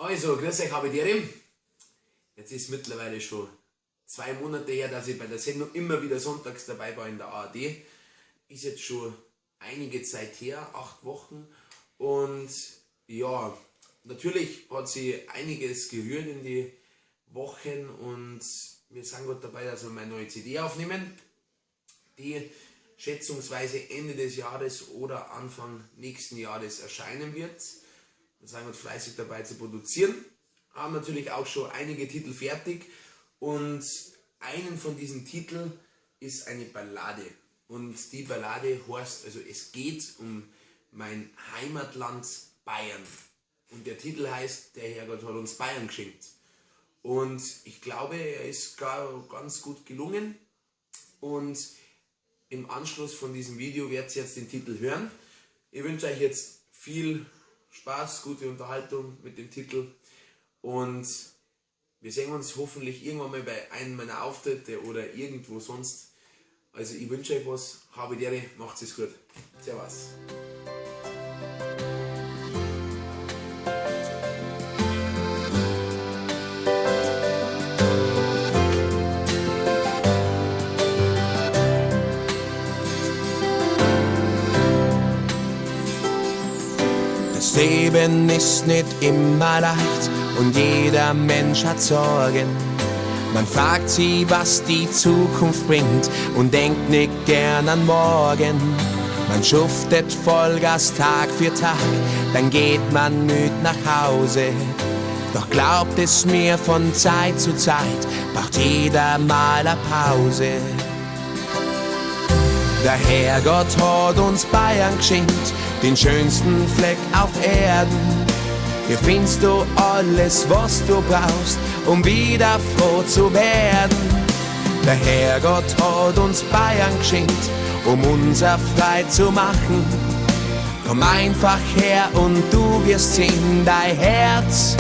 Also, grüß euch, habe die. Jetzt ist mittlerweile schon 2 Monate her, dass ich bei der Sendung immer wieder sonntags dabei war in der ARD. Ist jetzt schon einige Zeit her, 8 Wochen. Und ja, natürlich hat sich einiges gerührt in die Wochen und wir sind gerade dabei, dass wir meine neue CD aufnehmen, die schätzungsweise Ende des Jahres oder Anfang nächsten Jahres erscheinen wird. Wir sind gerade fleißig dabei zu produzieren, haben natürlich auch schon einige Titel fertig und einen von diesen Titeln ist eine Ballade. Und die Ballade heißt, also es geht um mein Heimatland Bayern. Und der Titel heißt, der Herrgott hat uns Bayern geschenkt. Und ich glaube, er ist ganz gut gelungen. Und im Anschluss von diesem Video werdet ihr jetzt den Titel hören. Ich wünsche euch jetzt viel Spaß, gute Unterhaltung mit dem Titel. Und wir sehen uns hoffentlich irgendwann mal bei einem meiner Auftritte oder irgendwo sonst. Also ich wünsche euch was, habe die Ehre, macht's es gut. Servus. Das Leben ist nicht immer leicht und jeder Mensch hat Sorgen. Man fragt sie, was die Zukunft bringt und denkt nicht gern an morgen. Man schuftet Vollgas Tag für Tag, dann geht man müd nach Hause. Doch glaubt es mir, von Zeit zu Zeit braucht jeder mal eine Pause. Der Herrgott hat uns Bayern geschenkt, den schönsten Fleck auf Erden. Hier findest du alles, was du brauchst, um wieder froh zu werden. Der Herrgott hat uns Bayern geschenkt, um unser frei zu machen. Komm einfach her und du wirst sehen, dein Herz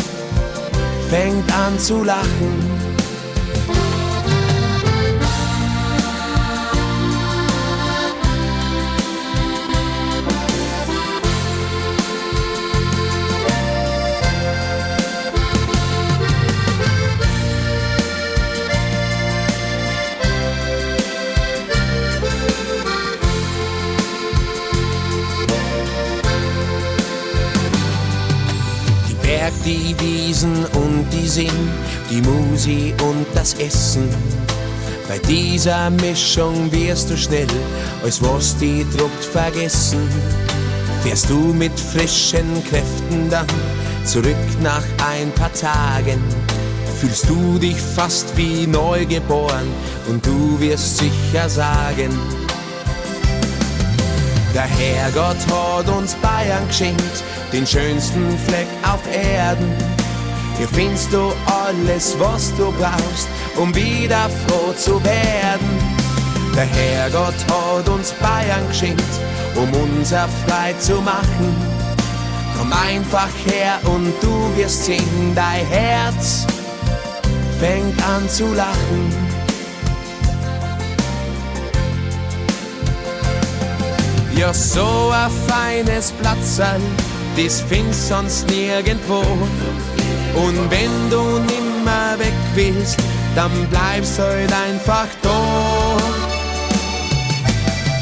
fängt an zu lachen. Die Wiesen und die Seen, die Musi und das Essen. Bei dieser Mischung wirst du schnell, als was die druckt, vergessen. Fährst du mit frischen Kräften dann zurück nach ein paar Tagen, fühlst du dich fast wie neugeboren und du wirst sicher sagen: Der Herrgott hat uns Bayern geschenkt, den schönsten Fleck auf Erden. Hier findest du alles, was du brauchst, um wieder froh zu werden. Der Herrgott hat uns Bayern geschenkt, um unser frei zu machen. Komm einfach her und du wirst sehen, dein Herz fängt an zu lachen. Ja, so ein feines Platzerl, das findest sonst nirgendwo. Und wenn du nimmer weg willst, dann bleibst halt einfach da.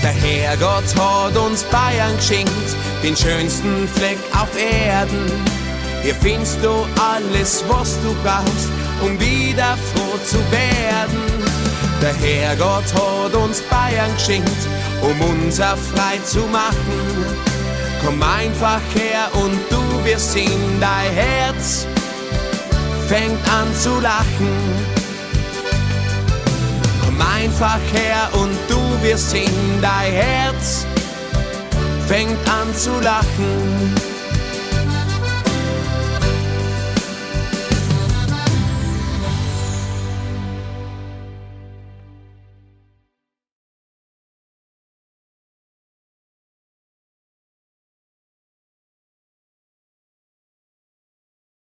Der Herrgott hat uns Bayern geschenkt, den schönsten Fleck auf Erden. Hier findest du alles, was du brauchst, um wieder froh zu werden. Der Herrgott hat uns Bayern geschenkt, um unser frei zu machen. Komm einfach her und du wirst sehen, dein Herz fängt an zu lachen. Komm einfach her und du wirst sehen, dein Herz fängt an zu lachen.